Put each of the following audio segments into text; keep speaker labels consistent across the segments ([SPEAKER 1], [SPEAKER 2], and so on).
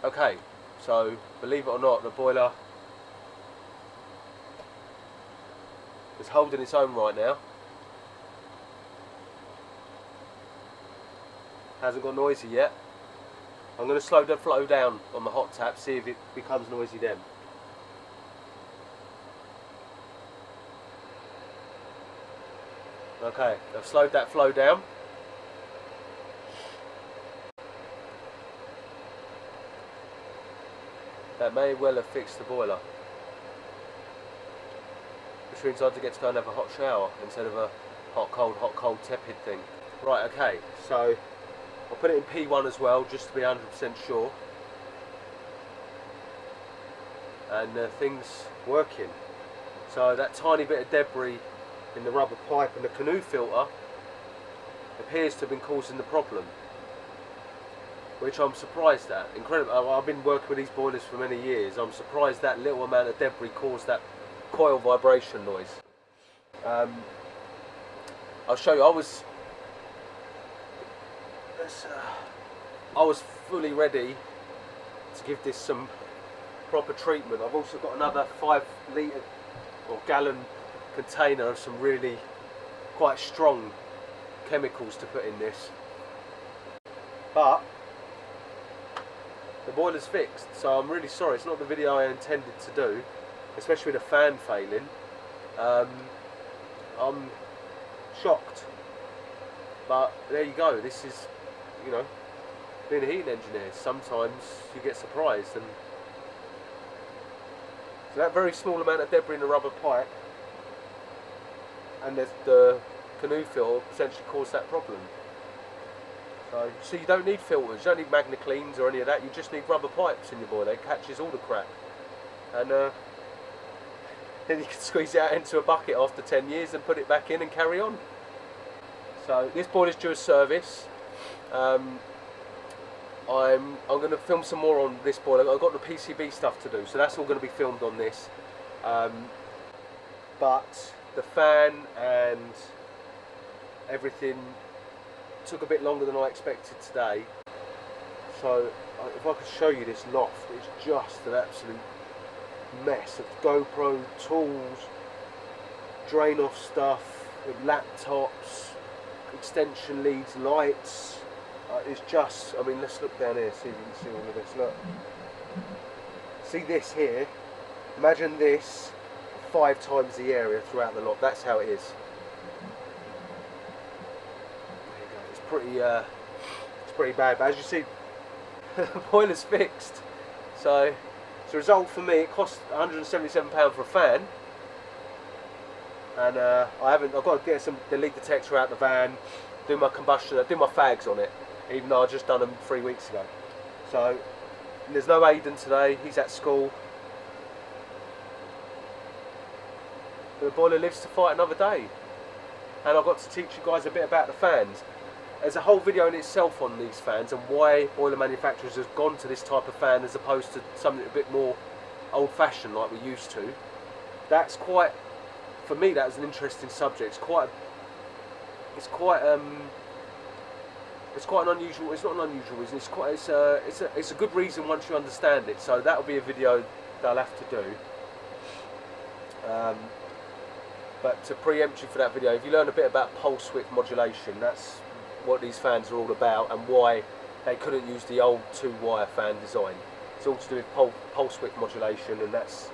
[SPEAKER 1] Okay, so believe it or not, the boiler is holding its own right now. Hasn't got noisy yet. I'm going to slow the flow down on the hot tap, see if it becomes noisy then. Okay, I've slowed that flow down. That may well have fixed the boiler. Which means I get to go and have a hot shower instead of a hot cold tepid thing. Right, okay, so I'll put it in P1 as well, just to be 100% sure. And things working. So that tiny bit of debris in the rubber pipe and the canoe filter appears to have been causing the problem, which I'm surprised at. Incredible. I've been working with these boilers for many years. I'm surprised that little amount of debris caused that coil vibration noise. I'll show you. I was fully ready to give this some proper treatment. I've also got another 5 litre or gallon container of some really quite strong chemicals to put in this, but the boiler's fixed, so I'm really sorry. It's not the video I intended to do, especially with a fan failing. I'm shocked, but there you go. This is, you know, being a heating engineer, sometimes you get surprised. And so that very small amount of debris in the rubber pipe and the canoe filter essentially caused that problem. So you don't need filters, you don't need magna cleans or any of that. You just need rubber pipes in your boiler. It catches all the crap, and then you can squeeze it out into a bucket after 10 years and put it back in and carry on. So this boiler's due a service. I'm going to film some more on this boiler. I've got the PCB stuff to do, so that's all going to be filmed on this. But the fan and everything took a bit longer than I expected today. So if I could show you this loft, it's just an absolute mess of GoPro tools, drain off stuff, laptops, extension leads, lights. It's just, I mean, let's look down here, see if you can see all of this. Look, see this here, imagine this 5 times the area throughout the lot. That's how it is. It's pretty bad, but as you see, the boiler's fixed. So as a result, for me, it cost £177 for a fan, and I've got to get some leak detector out the van, do my combustion, do my fags on it, even though I just done them 3 weeks ago. So there's no Aidan today; he's at school. But the boiler lives to fight another day, and I've got to teach you guys a bit about the fans. There's a whole video in itself on these fans and why boiler manufacturers have gone to this type of fan as opposed to something a bit more old-fashioned like we used to. That's quite, for me, that was an interesting subject. It's quite an unusual. It's not an unusual reason. It's a good reason once you understand it. So that'll be a video that I'll have to do. But to preempt you for that video, if you learn a bit about pulse width modulation, that's what these fans are all about and why they couldn't use the old 2-wire fan design. It's all to do with pulse width modulation, and that's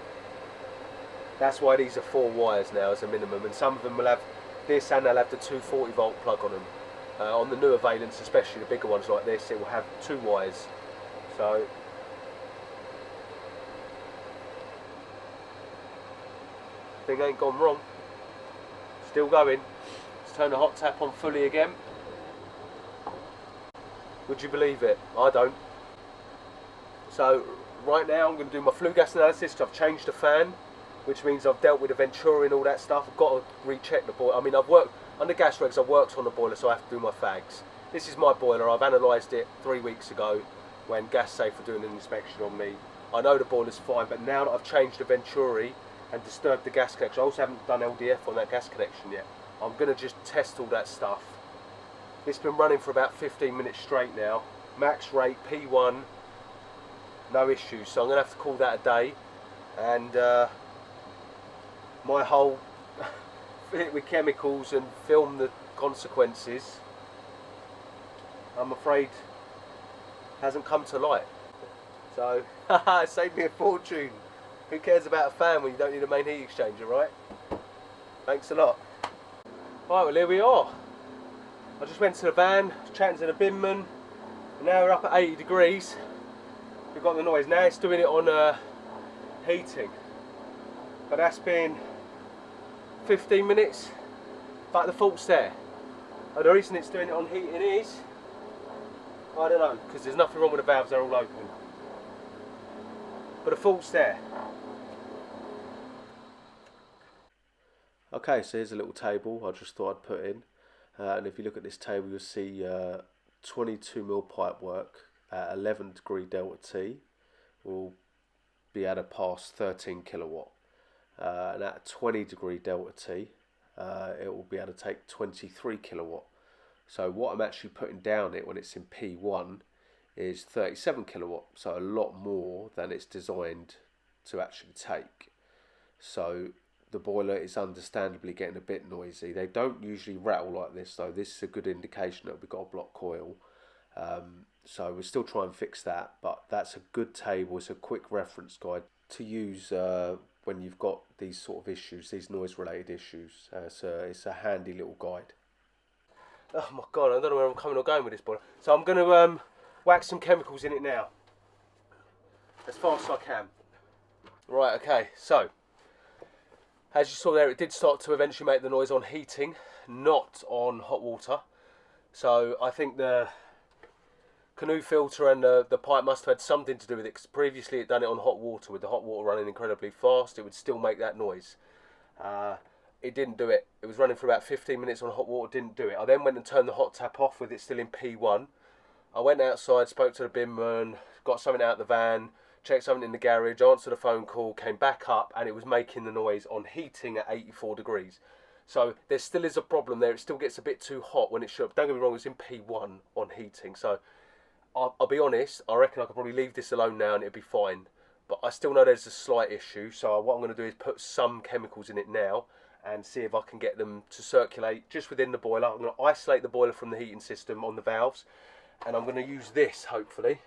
[SPEAKER 1] why these are 4 wires now as a minimum, and some of them will have this and they'll have the 240 volt plug on them. On the newer Vaillants, especially the bigger ones like this, it will have 2 wires. So thing ain't gone wrong. Still going. Let's turn the hot tap on fully again. Would you believe it? I don't. So right now I'm going to do my flue gas analysis. I've changed the fan, which means I've dealt with the Venturi and all that stuff. I've got to recheck the boiler. I mean, I've worked under gas regs. I've worked on the boiler, so I have to do my fags. This is my boiler. I've analysed it 3 weeks ago when Gas Safe were doing an inspection on me. I know the boiler's fine, but now that I've changed the Venturi and disturbed the gas connection, I also haven't done LDF on that gas connection yet. I'm going to just test all that stuff. It's been running for about 15 minutes straight now. Max rate P1, no issues. So I'm going to have to call that a day, and my whole fill it with chemicals and film the consequences, I'm afraid hasn't come to light. So it saved me a fortune. Who cares about a fan when you don't need a main heat exchanger, right? Thanks a lot. Right, well here we are. I just went to the van, chatting to the binman, and now we're up at 80 degrees. We've got the noise. Now it's doing it on heating, but that's been 15 minutes, but the fault's there. And the reason it's doing it on heating is, I don't know, because there's nothing wrong with the valves, they're all open. But the fault's there. Okay, so here's a little table I just thought I'd put in. And if you look at this table, you'll see 22mm pipe work at 11 degree delta T will be able to pass 13 kilowatt. And at 20 degree delta T, it will be able to take 23 kilowatt. So what I'm actually putting down it when it's in P1 is 37 kilowatt, so a lot more than it's designed to actually take. So the boiler is understandably getting a bit noisy. They don't usually rattle like this, though. This is a good indication that we've got a block coil. So we'll still try and fix that, but that's a good table. It's a quick reference guide to use when you've got these sort of issues, these noise related issues. It's a handy little guide. Oh my god, I don't know where I'm coming or going with this boiler. So I'm going to whack some chemicals in it now, as fast as I can. Right, okay, so as you saw there, it did start to eventually make the noise on heating, not on hot water. So I think the canoe filter and the pipe must have had something to do with it, because previously it done it on hot water. With the hot water running incredibly fast, it would still make that noise. It didn't do it. It was running for about 15 minutes on hot water, didn't do it. I then went and turned the hot tap off with it still in P1. I went outside, spoke to the binman, got something out of the van, checked something in the garage, answered a phone call, came back up, and it was making the noise on heating at 84 degrees. So there still is a problem there. It still gets a bit too hot when it should. Don't get me wrong, it's in P1 on heating. So I'll be honest, I reckon I could probably leave this alone now and it'll be fine. But I still know there's a slight issue. So what I'm going to do is put some chemicals in it now and see if I can get them to circulate just within the boiler. I'm going to isolate the boiler from the heating system on the valves, and I'm going to use this, hopefully,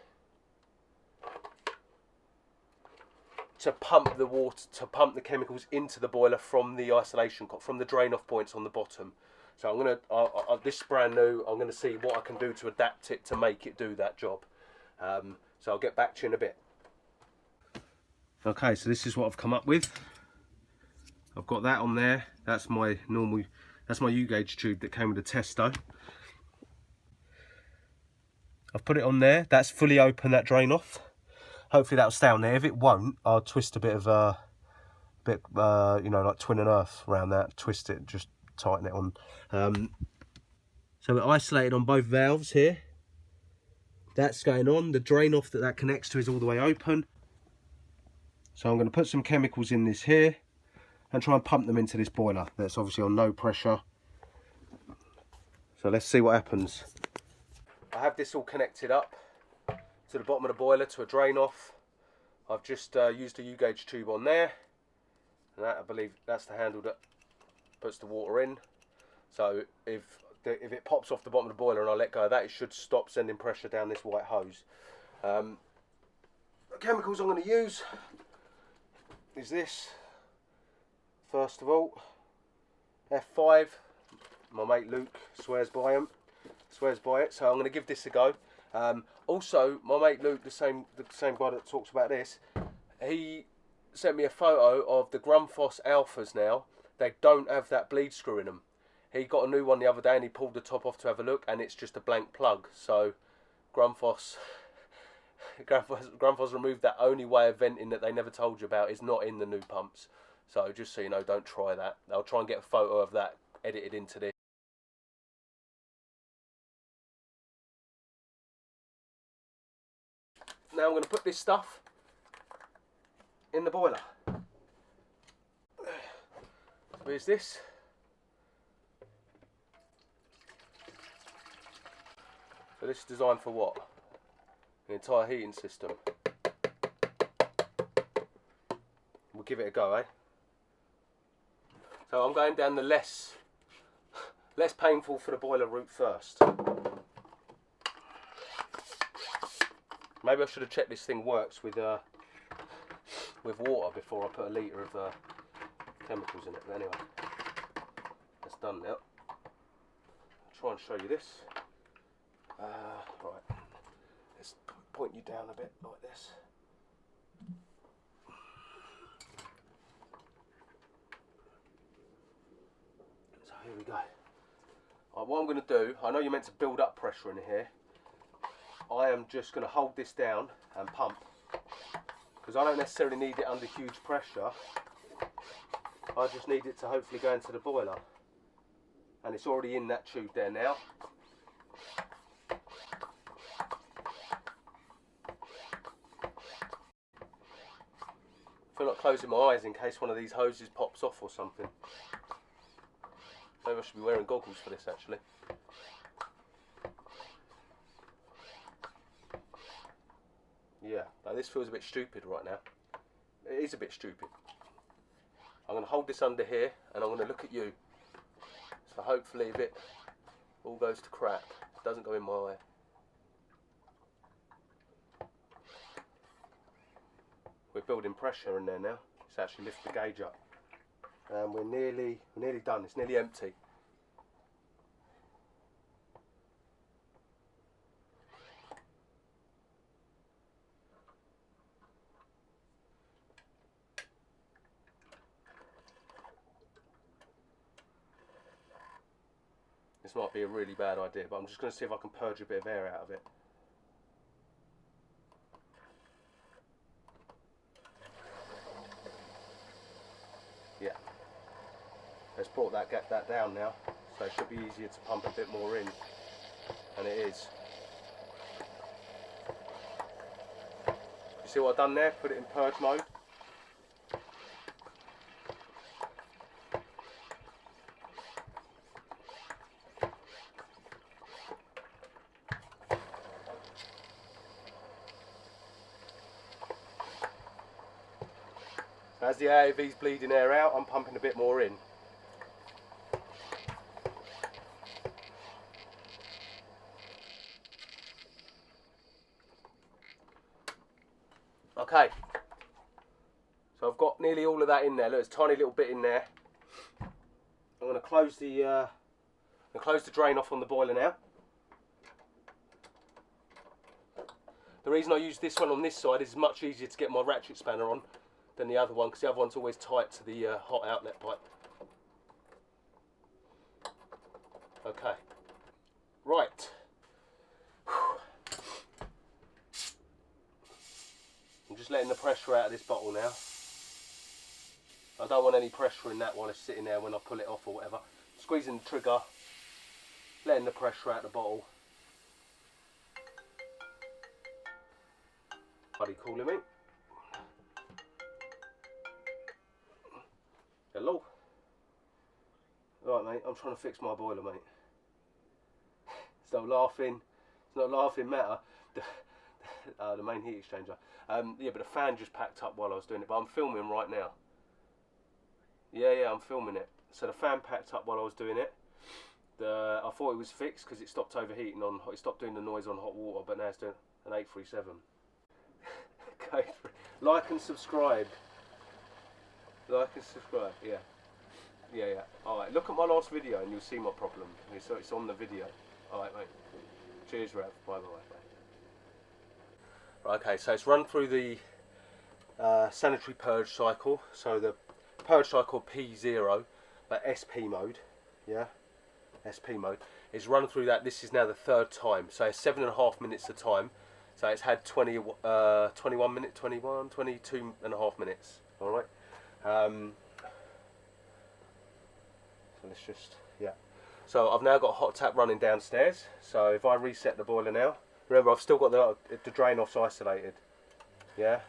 [SPEAKER 1] to pump the water, to pump the chemicals into the boiler from the isolation, from the drain off points on the bottom. So I'm going to, this is brand new, I'm going to see what I can do to adapt it to make it do that job. So I'll get back to you in a bit. Okay, so this is what I've come up with. I've got that on there. That's my normal, that's my U-gauge tube that came with the testo. I've put it on there. That's fully open, that drain off. Hopefully that'll stay on there. If it won't, I'll twist a bit of you know, like twin and earth around that. Twist it, just tighten it on. So we're isolated on both valves here. That's going on. The drain off that connects to is all the way open. So I'm going to put some chemicals in this here and try and pump them into this boiler. That's obviously on no pressure. So let's see what happens. I have this all connected up to the bottom of the boiler to a drain off. I've just used a U-gauge tube on there, and that, I believe that's the handle that puts the water in. So if it pops off the bottom of the boiler and I let go of that, it should stop sending pressure down this white hose. The chemicals I'm going to use is this. First of all, F5. My mate Luke swears by it. So I'm going to give this a go. Also, my mate Luke, the same guy that talks about this, he sent me a photo of the Grundfos Alphas now. They don't have that bleed screw in them. He got a new one the other day and he pulled the top off to have a look, and it's just a blank plug. So Grundfos removed that only way of venting that they never told you about is not in the new pumps. So just so you know, don't try that. I'll try and get a photo of that edited into this. Now I'm going to put this stuff in the boiler. Where's this? So this is designed for what? An entire heating system. give it a go, eh? So I'm going down the less painful for the boiler route first. Maybe I should have checked this thing works with water before I put a litre of chemicals in it. But anyway, that's done now. I'll try and show you this. Right, let's point you down a bit like this. So here we go. What I'm going to do, I know you're meant to build up pressure in here. I am just going to hold this down and pump, because I don't necessarily need it under huge pressure. I just need it to hopefully go into the boiler, and it's already in that tube there now. I feel like closing my eyes in case one of these hoses pops off or something. Maybe I should be wearing goggles for this actually. Yeah, now this feels a bit stupid right now. It is a bit stupid. I'm going to hold this under here and I'm going to look at you. So hopefully if it all goes to crap, it doesn't go in my eye. We're building pressure in there now. It's actually lift the gauge up. And we're nearly done. It's nearly empty. This might be a really bad idea, but I'm just going to see if I can purge a bit of air out of it. Yeah. Let's brought that down now, so it should be easier to pump a bit more in, and it is. You see what I've done there? Put it in purge mode. As the AAV's bleeding air out, I'm pumping a bit more in. Okay, so I've got nearly all of that in there. Look, there's a tiny little bit in there. I'm going to close the drain off on the boiler now. The reason I use this one on this side is it's much easier to get my ratchet spanner on than the other one, because the other one's always tight to the hot outlet pipe. Okay, right. I'm just letting the pressure out of this bottle now. I don't want any pressure in that while it's sitting there when I pull it off or whatever. Squeezing the trigger, letting the pressure out of the bottle. Buddy calling me. Hello. Right, mate, I'm trying to fix my boiler, mate. It's not laughing. It's not laughing matter. The main heat exchanger. Yeah, but the fan just packed up while I was doing it. But I'm filming right now. Yeah, I'm filming it. So the fan packed up while I was doing it. I thought it was fixed because it stopped overheating on. It stopped doing the noise on hot water. But now it's doing an 837. Okay, like and subscribe. Like and subscribe. Yeah. Alright, look at my last video and you'll see my problem. So it's on the video. Alright, mate. Cheers, Rev. Bye. Right, okay, so it's run through the sanitary purge cycle. So the purge cycle P0, but SP mode. Yeah, SP mode. It's run through that. This is now the third time. So it's 7.5 minutes a time. So it's had 22 and a half minutes. Alright. So let's just, yeah. So I've now got a hot tap running downstairs. So if I reset the boiler now, remember I've still got the drain off's isolated. Yeah.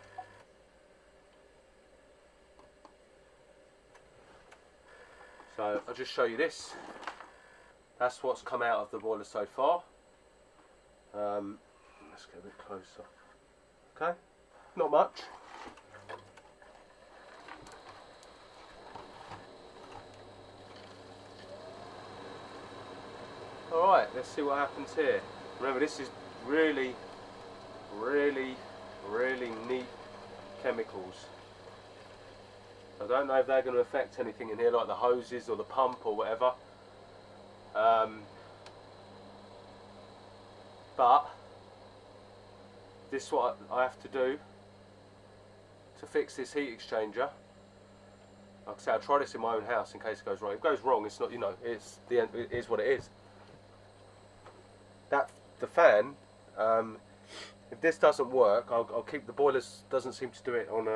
[SPEAKER 1] So I'll just show you this. That's what's come out of the boiler so far. Let's get a bit closer. Okay, not much. Alright, let's see what happens here. Remember, this is really, really, really neat chemicals. I don't know if they're going to affect anything in here, like the hoses or the pump or whatever. But this is what I have to do to fix this heat exchanger. Like I say, I'll try this in my own house in case it goes wrong. If it goes wrong, it's not, you know, it's the end. It is what it is. The fan. If this doesn't work, I'll keep the boilers. Doesn't seem to do it on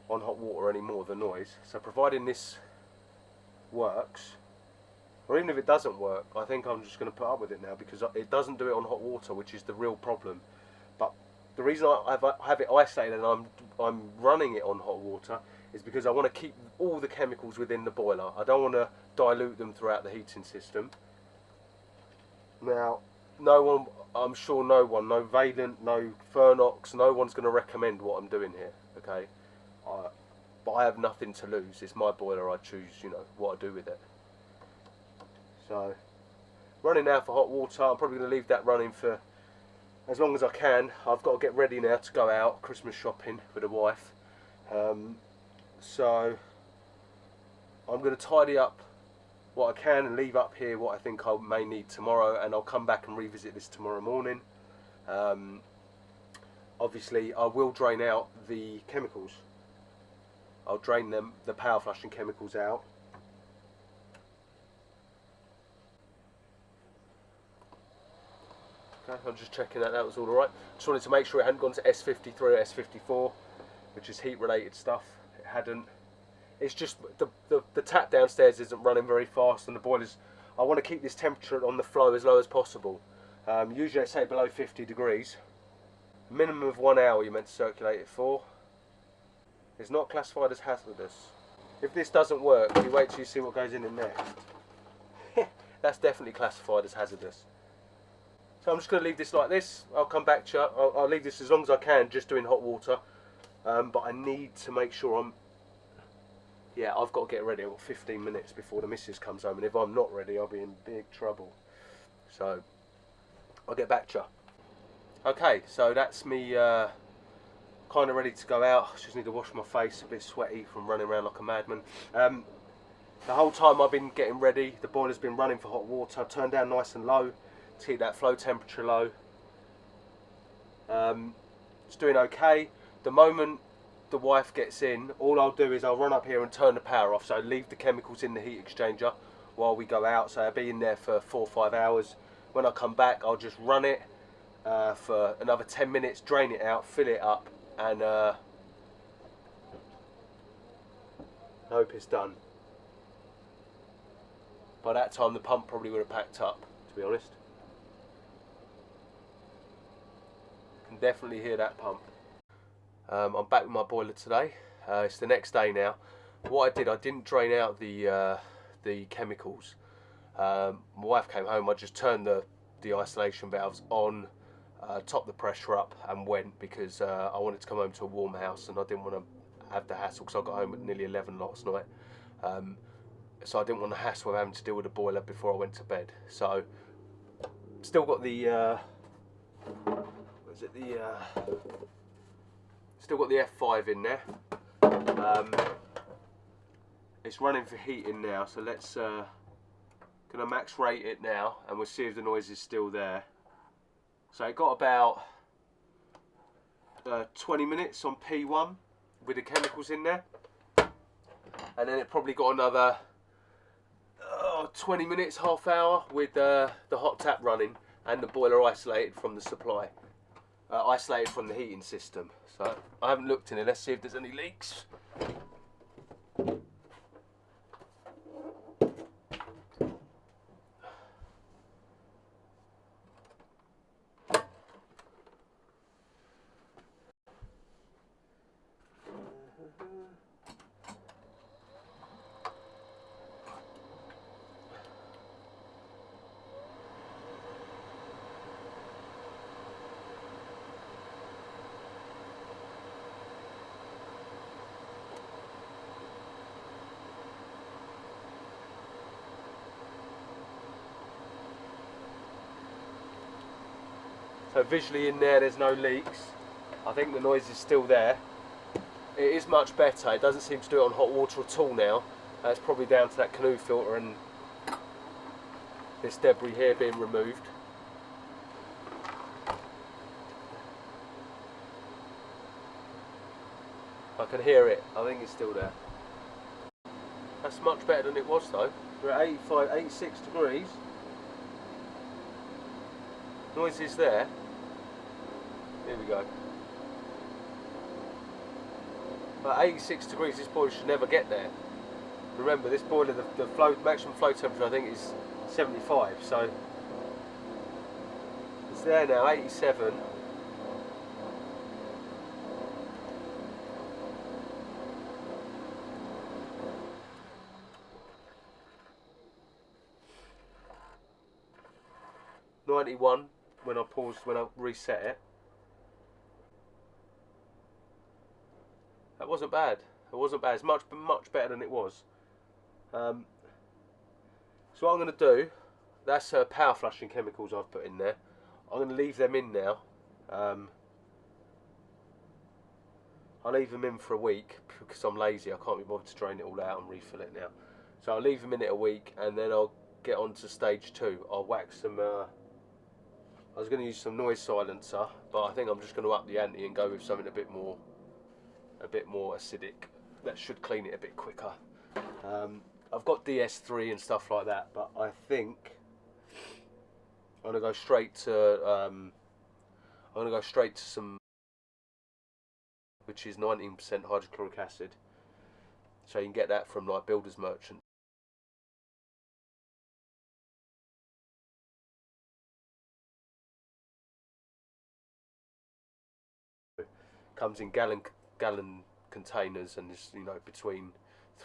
[SPEAKER 1] hot water anymore. The noise. So providing this works, or even if it doesn't work, I think I'm just going to put up with it now because it doesn't do it on hot water, which is the real problem. But the reason I have it isolated and I'm running it on hot water is because I want to keep all the chemicals within the boiler. I don't want to dilute them throughout the heating system. Now, no one, I'm sure no one, no Vaillant, no Furnox, no one's going to recommend what I'm doing here, okay? But I have nothing to lose. It's my boiler. I choose, you know, what I do with it. So, running now for hot water. I'm probably going to leave that running for as long as I can. I've got to get ready now to go out Christmas shopping with the wife. So, I'm going to tidy up what I can and leave up here what I think I may need tomorrow, and I'll come back and revisit this tomorrow morning. Obviously, I will drain out the chemicals. I'll drain the power flushing chemicals out. Okay, I'm just checking that was all right. Just wanted to make sure it hadn't gone to S53 or S54, which is heat related stuff. It hadn't. It's just the tap downstairs isn't running very fast, and the boilers, I want to keep this temperature on the flow as low as possible. Usually I say below 50 degrees. Minimum of 1 hour you're meant to circulate it for. It's not classified as hazardous. If this doesn't work, you wait till you see what goes in next. That's definitely classified as hazardous. So I'm just going to leave this like this. I'll come back to you. I'll leave this as long as I can, just doing hot water. But I need to make sure yeah, I've got to get ready. I've got 15 minutes before the missus comes home, and if I'm not ready, I'll be in big trouble. So, I'll get back to you. Okay, so that's me kind of ready to go out. I just need to wash my face, a bit sweaty from running around like a madman. The whole time I've been getting ready, the boiler's been running for hot water. I've turned down nice and low to keep that flow temperature low. It's doing okay. The moment the wife gets in, all I'll do is I'll run up here and turn the power off, so leave the chemicals in the heat exchanger while we go out, so I'll be in there for 4 or 5 hours. When I come back, I'll just run it for another 10 minutes, drain it out, fill it up, and hope it's done. By that time the pump probably would have packed up, to be honest. Can definitely hear that pump. I'm back with my boiler today. It's the next day now. What I didn't drain out the chemicals. My wife came home. I just turned the isolation valves on, topped the pressure up, and went because I wanted to come home to a warm house and I didn't want to have the hassle because I got home at nearly 11 last night. So I didn't want the hassle of having to deal with the boiler before I went to bed. So still got the still got the F5 in there. It's running for heating now, so let's gonna max rate it now, and we'll see if the noise is still there. So it got about 20 minutes on P1 with the chemicals in there, and then it probably got another 20 minutes, half hour with the hot tap running and the boiler isolated from the supply, isolated from the heating system. So I haven't looked in it. Let's see if there's any leaks. So visually in there, there's no leaks. I think the noise is still there. It is much better. It doesn't seem to do it on hot water at all now. That's probably down to that canoe filter and this debris here being removed. I can hear it. I think it's still there. That's much better than it was though. We're at 85, 86 degrees. Noise is there. Here we go. At 86 degrees, this boiler should never get there. Remember, this boiler, the maximum flow temperature I think is 75, so it's there now, 87. .91 when I paused, when I reset it. That wasn't bad. It wasn't bad. It's much better than it was. So what I'm going to do, that's power flushing chemicals I've put in there. I'm going to leave them in now. I'll leave them in for a week because I'm lazy. I can't be bothered to drain it all out and refill it now. So I'll leave them in it a week and then I'll get on to stage 2. I'll wax some. I was going to use some noise silencer, but I think I'm just going to up the ante and go with something a bit more acidic. That should clean it a bit quicker. I've got DS3 and stuff like that, but I think I'm gonna go straight to some, which is 19% hydrochloric acid. So you can get that from like Builder's Merchant. Comes in gallon containers and is, you know, between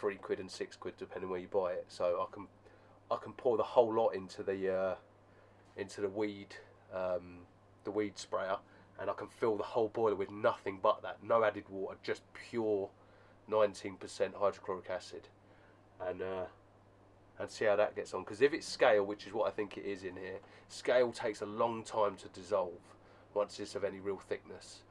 [SPEAKER 1] £3 and £6 depending where you buy it. So I can pour the whole lot into the weed sprayer, and I can fill the whole boiler with nothing but that, no added water, just pure 19% hydrochloric acid, and see how that gets on. Because if it's scale, which is what I think it is in here, scale takes a long time to dissolve once it's of any real thickness.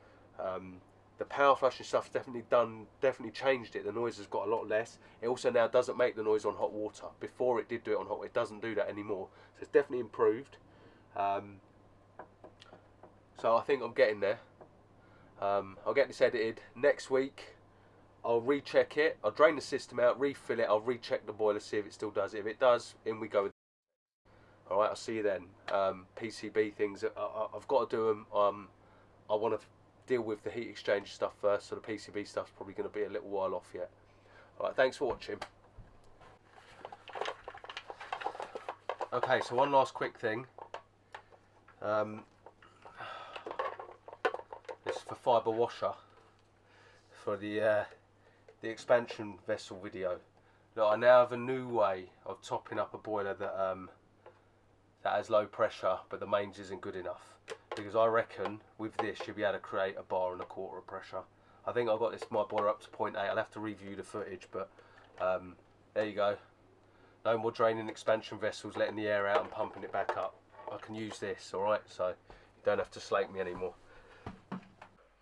[SPEAKER 1] The power flushing stuff's definitely changed it. The noise has got a lot less. It also now doesn't make the noise on hot water. Before it did do it on hot water. It doesn't do that anymore. So it's definitely improved. So I think I'm getting there. I'll get this edited next week. I'll recheck it. I'll drain the system out, refill it. I'll recheck the boiler, see if it still does it. If it does, in we go. All right, I'll see you then. PCB things, I've got to do them. I want to deal with the heat exchange stuff first, so the PCB stuff's probably going to be a little while off yet. Alright, thanks for watching. Okay, so one last quick thing. This is for fibre washer for the expansion vessel video. Now I now have a new way of topping up a boiler that has low pressure, but the mains isn't good enough. Because I reckon with this you'll be able to create a bar and a quarter of pressure. I think I've got my boiler up to 0.8. I'll have to review the footage, but there you go. No more draining expansion vessels, letting the air out and pumping it back up. I can use this, alright, so you don't have to slate me anymore.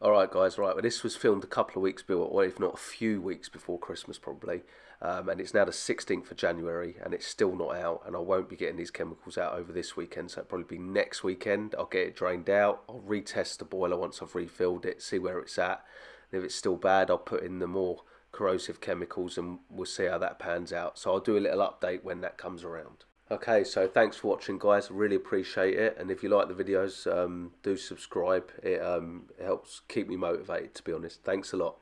[SPEAKER 1] Alright guys, right, well this was filmed a couple of weeks before, well if not a few weeks before Christmas probably, and it's now the 16th of January and it's still not out, and I won't be getting these chemicals out over this weekend, so it'll probably be next weekend. I'll get it drained out, I'll retest the boiler once I've refilled it, see where it's at, and if it's still bad I'll put in the more corrosive chemicals and we'll see how that pans out. So I'll do a little update when that comes around. Okay, so thanks for watching guys, I really appreciate it, and if you like the videos, do subscribe. It helps keep me motivated, to be honest. Thanks a lot.